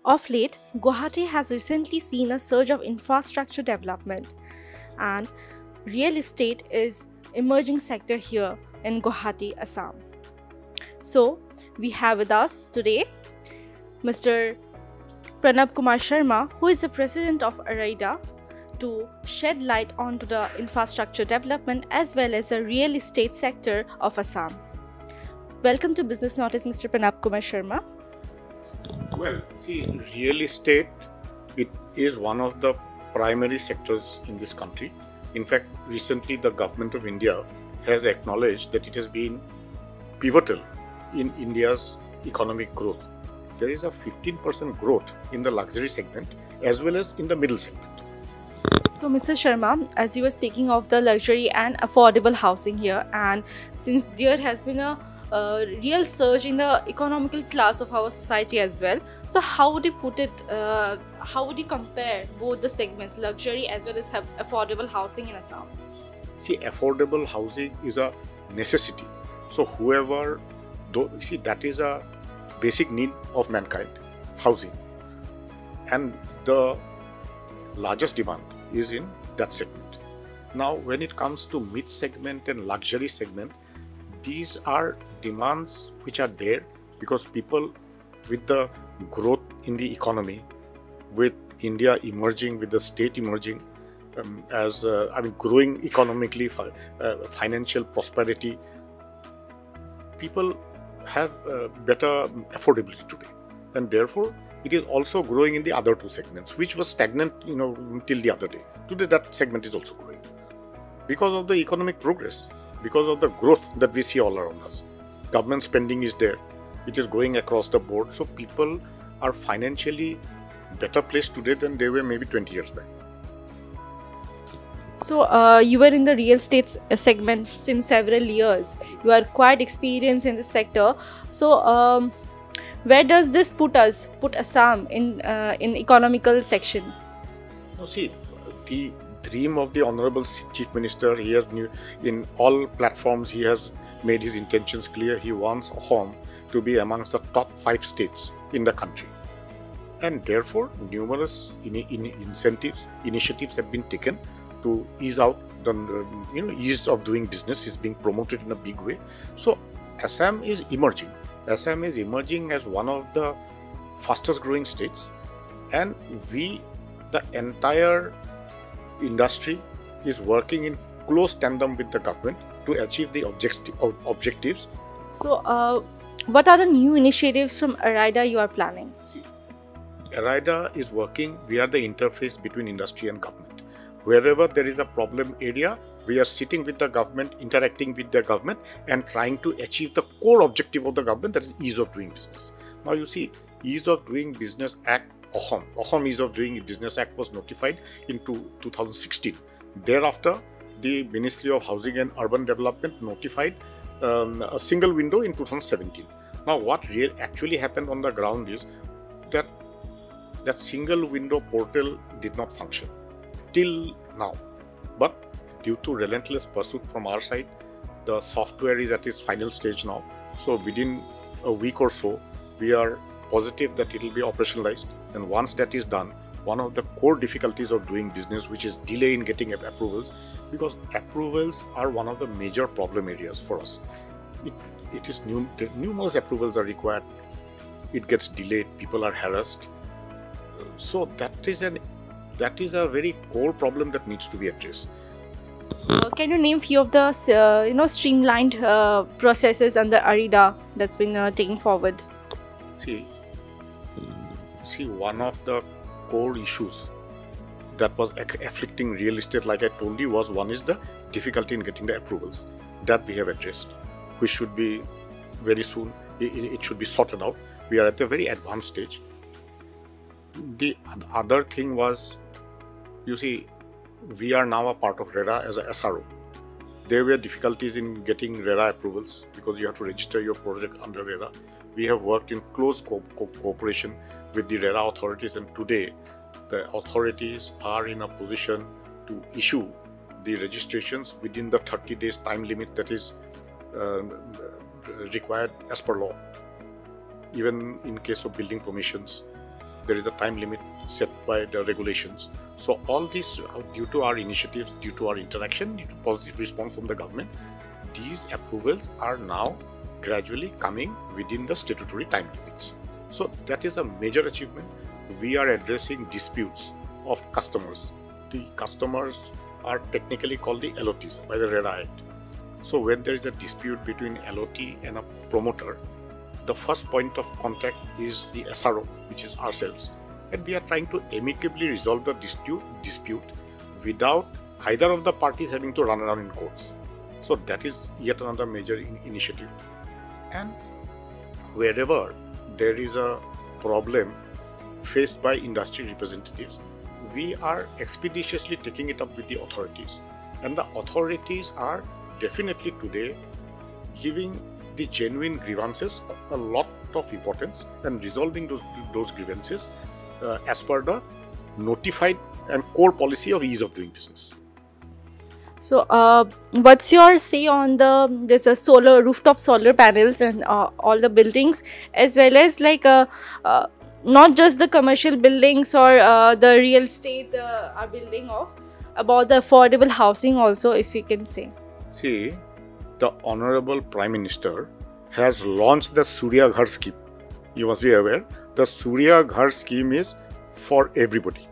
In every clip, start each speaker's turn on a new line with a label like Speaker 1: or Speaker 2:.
Speaker 1: Of late, Guwahati has recently seen a surge of infrastructure development, and real estate is emerging sector here in Guwahati, Assam. So, we have with us today Mr. Pranab Kumar Sharma, who is the president of AREIDA, to shed light onto the infrastructure development as well as the real estate sector of Assam. Welcome to Business Notice, Mr. Pranab Kumar Sharma.
Speaker 2: Well, see, real estate, it is one of the primary sectors in this country. In fact, recently the government of India has acknowledged that it has been pivotal in India's economic growth. There is a 15% growth in the luxury segment as well as in the middle segment.
Speaker 1: So, Mr. Sharma, as you were speaking of the luxury and affordable housing here, and since there has been a real surge in the economical class of our society as well, so how would you put it, how would you compare both the segments, luxury as well as affordable housing in Assam?
Speaker 2: See, affordable housing is a necessity. So whoever, see, that is a basic need of mankind, housing. And the largest demand is in that segment. Now, when it comes to mid segment and luxury segment, these are demands which are there because people, with the growth in the economy, with India emerging, with the state emerging growing economically, financial prosperity, people have better affordability today, and therefore it is also growing in the other two segments, which was stagnant, till the other day. Today, that segment is also growing because of the economic progress, because of the growth that we see all around us. Government spending is there; it is going across the board. So people are financially better placed today than they were maybe 20 years back.
Speaker 1: So, you were in the real estate segment since several years. You are quite experienced in this sector. So, where does this put Assam in economical section?
Speaker 2: Now, see, the dream of the Honorable Chief Minister, he has in all platforms, he has made his intentions clear. He wants Assam to be amongst the top 5 states in the country. And therefore, numerous initiatives have been taken to ease out the ease of doing business is being promoted in a big way. So Assam is emerging. Assam is emerging as one of the fastest growing states, and the entire industry is working in close tandem with the government to achieve the objectives.
Speaker 1: So, what are the new initiatives from AREIDA you are planning?
Speaker 2: See, AREIDA is working. We are the interface between industry and government. Wherever there is a problem area, we are sitting with the government, interacting with the government, and trying to achieve the core objective of the government, that is ease of doing business. Now you see, Ease of Doing Business Act, Assam Ease of Doing Business Act was notified in 2016. Thereafter, the Ministry of Housing and Urban Development notified a single window in 2017. Now what actually happened on the ground is that single window portal did not function till now, but due to relentless pursuit from our side, the software is at its final stage now. So within a week or so, we are positive that it will be operationalized. And once that is done, one of the core difficulties of doing business, which is delay in getting approvals, because approvals are one of the major problem areas for us. It is numerous approvals are required. It gets delayed. People are harassed. So that is a very core problem that needs to be addressed.
Speaker 1: Can you name few of the streamlined processes under AREIDA that's been taken forward?
Speaker 2: See, one of the core issues that was afflicting real estate, like I told you, one is the difficulty in getting the approvals. That we have addressed, which should be very soon. It should be sorted out. We are at a very advanced stage. The other thing was, you see, we are now a part of RERA as a SRO. There were difficulties in getting RERA approvals because you have to register your project under RERA. We have worked in close cooperation with the RERA authorities, and today the authorities are in a position to issue the registrations within the 30 days time limit that is required as per law. Even in case of building permissions, there is a time limit set by the regulations. So all this, due to our initiatives, due to our interaction, due to positive response from the government, these approvals are now gradually coming within the statutory time limits. So that is a major achievement. We are addressing disputes of customers. The customers are technically called the LOTs by the AREIDA Act. So when there is a dispute between LOT and a promoter, the first point of contact is the SRO, which is ourselves. And we are trying to amicably resolve the dispute without either of the parties having to run around in courts. So that is yet another major initiative. And wherever there is a problem faced by industry representatives, we are expeditiously taking it up with the authorities. And the authorities are definitely today giving the genuine grievances a lot of importance and resolving those grievances as per the notified and core policy of ease of doing business.
Speaker 1: So, what's your say on there's a solar rooftop solar panels and all the buildings, as well as like not just the commercial buildings or the real estate are building off, about the affordable housing also, if you can say.
Speaker 2: See, the Honorable Prime Minister has launched the Surya Ghar scheme. You must be aware, the Surya Ghar scheme is for everybody.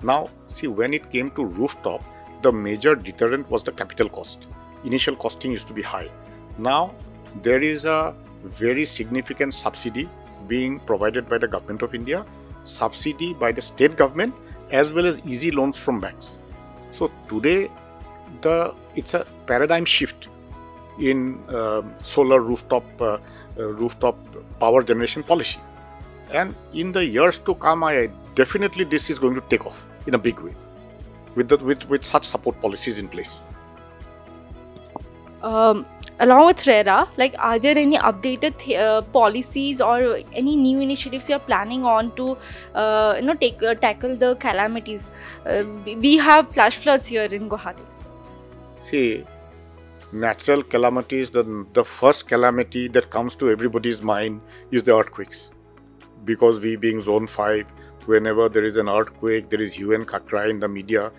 Speaker 2: Now, see, when it came to rooftop, the major deterrent was the capital cost. Initial costing used to be high. Now, there is a very significant subsidy being provided by the Government of India, subsidy by the state government, as well as easy loans from banks. So today, it's a paradigm shift in solar rooftop power generation policy. And in the years to come, definitely this is going to take off in a big way with such support policies in place.
Speaker 1: Along with RERA, like, are there any updated policies or any new initiatives you're planning on to tackle the calamities? We have flash floods here in Guwahati.
Speaker 2: See, natural calamities, the first calamity that comes to everybody's mind is the earthquakes. Because we being zone 5, whenever there is an earthquake, there is hue and cry in the media.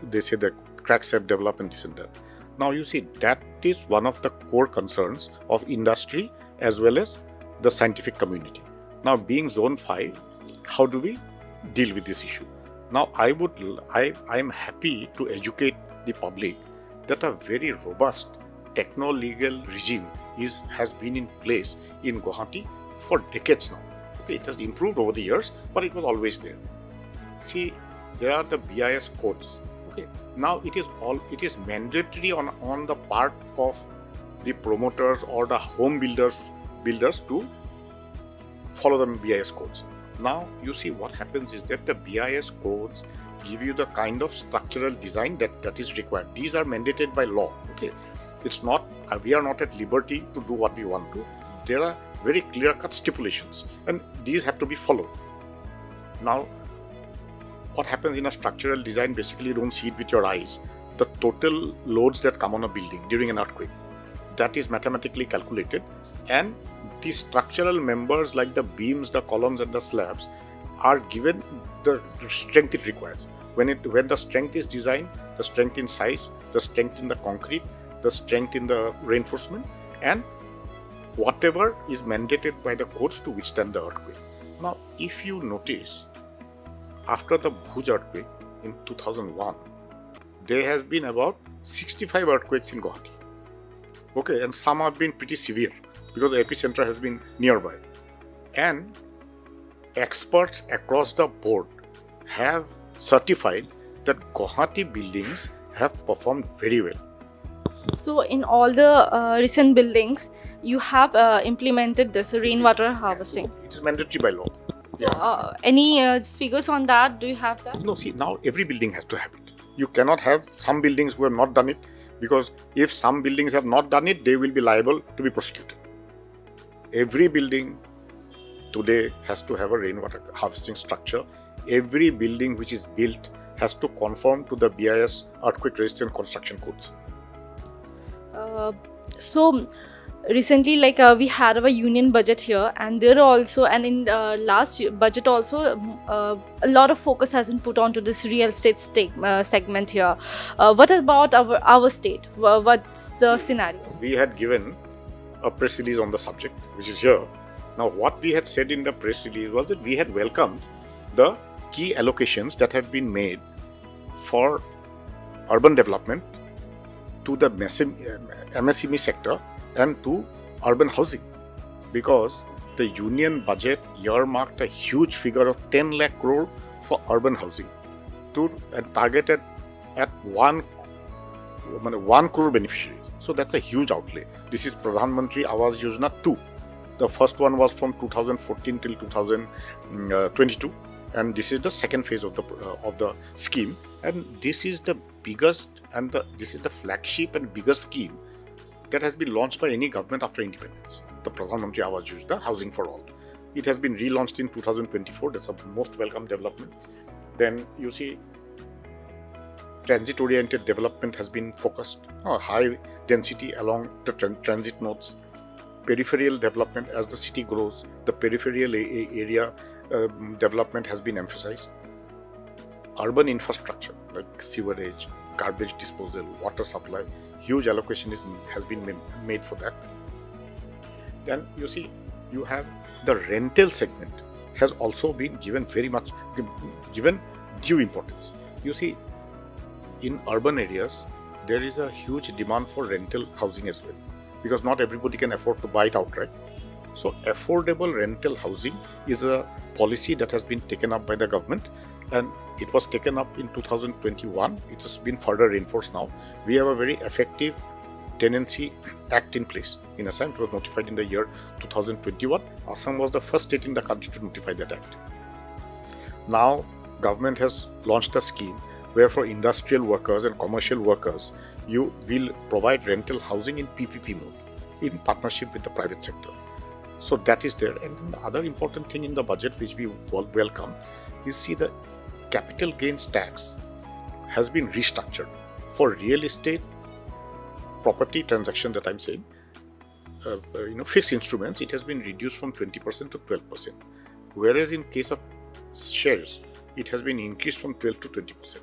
Speaker 2: They say that cracks have developed and this and that. Now you see, that is one of the core concerns of industry as well as the scientific community. Now, being zone 5, how do we deal with this issue? Now, I am happy to educate the public that a very robust techno-legal regime has been in place in Guwahati for decades now. Okay, it has improved over the years, but it was always there. See, there are the BIS codes. Okay, now it is mandatory on the part of the promoters or the home builders to follow the BIS codes. Now you see, what happens is that the BIS codes give you the kind of structural design that is required. These are mandated by law. Okay, it's not, we are not at liberty to do what we want to. There are very clear-cut stipulations, and these have to be followed. Now, what happens in a structural design, basically you don't see it with your eyes. The total loads that come on a building during an earthquake, that is mathematically calculated, and the structural members like the beams, the columns and the slabs are given the strength it requires. When the strength is designed, the strength in size, the strength in the concrete, the strength in the reinforcement, and whatever is mandated by the codes to withstand the earthquake. Now, if you notice, after the Bhuj earthquake in 2001, there has been about 65 earthquakes in Guwahati. Okay, and some have been pretty severe because the epicenter has been nearby. And experts across the board have certified that Guwahati buildings have performed very well.
Speaker 1: So, in all the recent buildings, you have implemented this rainwater harvesting.
Speaker 2: It is mandatory by law.
Speaker 1: So, any figures on that? Do you have that?
Speaker 2: No, see, now every building has to have it. You cannot have some buildings who have not done it, because if some buildings have not done it, they will be liable to be prosecuted. Every building today has to have a rainwater harvesting structure. Every building which is built has to conform to the BIS earthquake resistant construction codes.
Speaker 1: So, recently, like we had our union budget here, and there are also, and in last budget also, a lot of focus has been put onto this real estate segment here. What about our state? What's the scenario?
Speaker 2: We had given a press release on the subject, which is here. Now, what we had said in the press release was that we had welcomed the key allocations that have been made for urban development to the MSME sector and to urban housing, because the union budget earmarked a huge figure of 10 lakh crore for urban housing and targeted at 1 crore beneficiaries. So that's a huge outlay. This is Pradhan Mantri Awas Yojana 2. The first one was from 2014 till 2022, and this is the second phase of the scheme. And this is the biggest and this is the flagship and biggest scheme that has been launched by any government after independence. The Pradhan Mantri Awas Yojana, Housing for All. It has been relaunched in 2024. That's a most welcome development. Then you see, transit-oriented development has been focused. High density along the transit nodes. Peripheral development, as the city grows, the peripheral area development has been emphasized. Urban infrastructure like sewerage, garbage disposal, water supply, huge allocation has been made for that. Then you see, you have the rental segment has also been given given due importance. You see, in urban areas, there is a huge demand for rental housing as well, because not everybody can afford to buy it outright. So affordable rental housing is a policy that has been taken up by the government, and it was taken up in 2021. It has been further reinforced now. We have a very effective Tenancy Act in place in Assam. It was notified in the year 2021. Assam was the first state in the country to notify that act. Now, government has launched a scheme where for industrial workers and commercial workers, you will provide rental housing in PPP mode in partnership with the private sector. So that is there. And then the other important thing in the budget which we welcome is, see, the capital gains tax has been restructured for real estate property transaction that I'm saying, fixed instruments. It has been reduced from 20% to 12%, whereas in case of shares, it has been increased from 12 to 20%.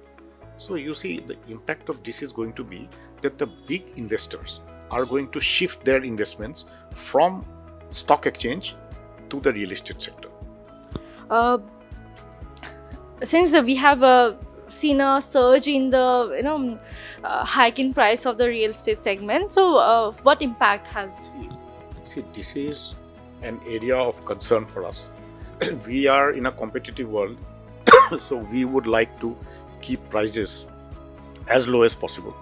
Speaker 2: So you see, the impact of this is going to be that the big investors are going to shift their investments from stock exchange to the real estate sector.
Speaker 1: Since we have seen a surge in the hike in price of the real estate segment, so what impact has?
Speaker 2: See, this is an area of concern for us. We are in a competitive world, so we would like to keep prices as low as possible,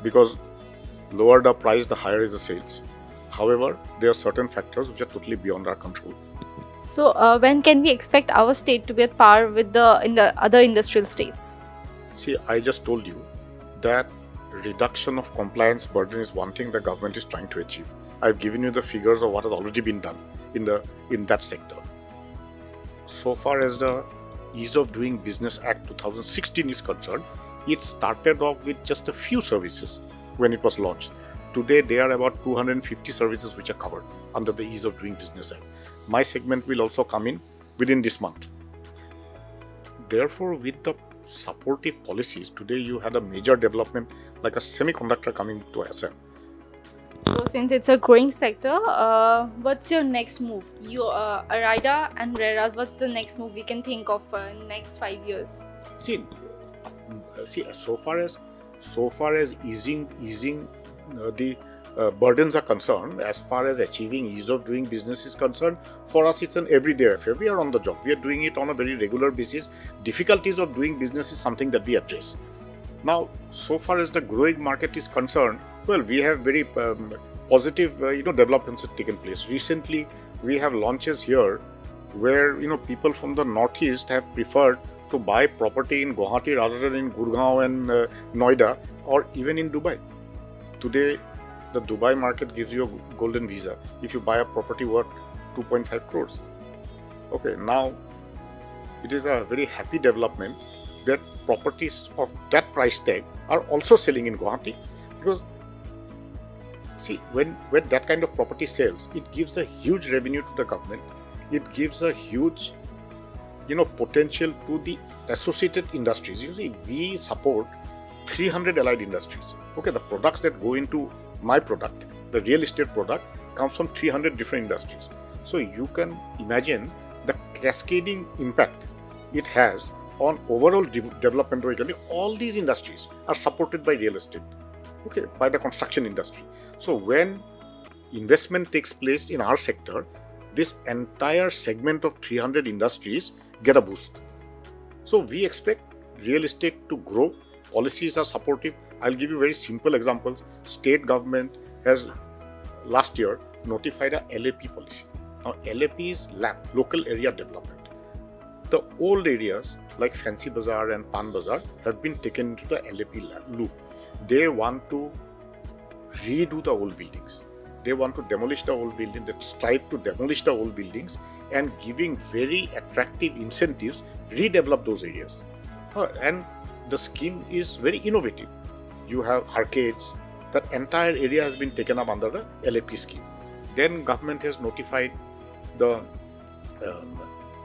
Speaker 2: because lower the price, the higher is the sales. However, there are certain factors which are totally beyond our control.
Speaker 1: So when can we expect our state to be at par with the other industrial states?
Speaker 2: See, I just told you that reduction of compliance burden is one thing the government is trying to achieve. I've given you the figures of what has already been done in that sector. So far as the Ease of Doing Business Act 2016 is concerned, it started off with just a few services when it was launched. Today, there are about 250 services which are covered under the Ease of Doing Business Act. My segment will also come in within this month. Therefore, with the supportive policies, today you had a major development like a semiconductor coming to Assam.
Speaker 1: So since it's a growing sector, what's your next move? AREIDA and RERAs, what's the next move we can think of in next 5 years?
Speaker 2: See, so far as easing the burdens are concerned, as far as achieving ease of doing business is concerned, for us it's an everyday affair. We are on the job. We are doing it on a very regular basis. Difficulties of doing business is something that we address. Now, so far as the growing market is concerned, well, we have very positive developments have taken place. Recently, we have launches here where people from the northeast have preferred to buy property in Guwahati rather than in Gurgaon and Noida, or even in Dubai. Today, the Dubai market gives you a golden visa if you buy a property worth 2.5 crores. Okay, now it is a very happy development that properties of that price tag are also selling in Guwahati, because See, when that kind of property sells, it gives a huge revenue to the government. It gives a huge, potential to the associated industries. You see, we support 300 allied industries. Okay, the products that go into my product, the real estate product, comes from 300 different industries. So you can imagine the cascading impact it has on overall development of economy. All these industries are supported by real estate, okay, by the construction industry. So when investment takes place in our sector, this entire segment of 300 industries get a boost. So we expect real estate to grow. Policies are supportive. I'll give you very simple examples. State government has last year notified a LAP policy. Now LAP is local area development. The old areas like Fancy Bazaar and Pan Bazaar have been taken into the LAP loop. They want to redo the old buildings. They want to demolish the old buildings. They strive to demolish the old buildings and giving very attractive incentives, redevelop those areas. And the scheme is very innovative. You have arcades. That entire area has been taken up under the LAP scheme. Then government has notified the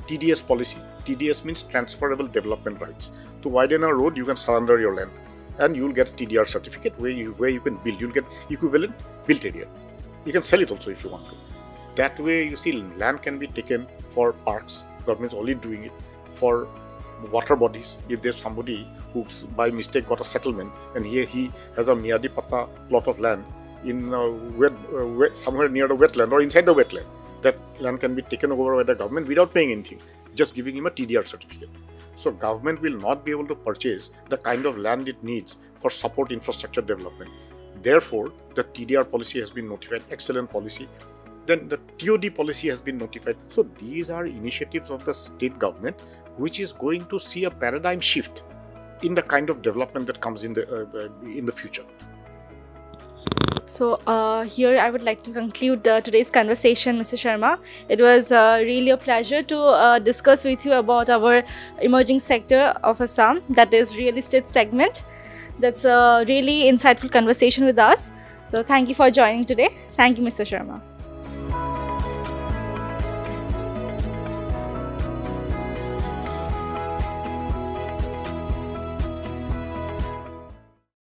Speaker 2: TDS policy. TDS means transferable development rights. To widen a road, you can surrender your land and you will get a TDR certificate where you can build. You'll get equivalent built area. You can sell it also if you want to. That way, you see, land can be taken for parks. Government is only doing it for water bodies. If there's somebody who by mistake got a settlement and he has a Miyadi Patta plot of land in somewhere near the wetland or inside the wetland, that land can be taken over by the government without paying anything, just giving him a TDR certificate. So government will not be able to purchase the kind of land it needs for support infrastructure development. Therefore, the TDR policy has been notified, excellent policy. Then the TOD policy has been notified. So these are initiatives of the state government which is going to see a paradigm shift in the kind of development that comes in the future.
Speaker 1: So here I would like to conclude today's conversation, Mr. Sharma. It was really a pleasure to discuss with you about our emerging sector of Assam, that is real estate segment. That's a really insightful conversation with us. So thank you for joining today. Thank you, Mr. Sharma.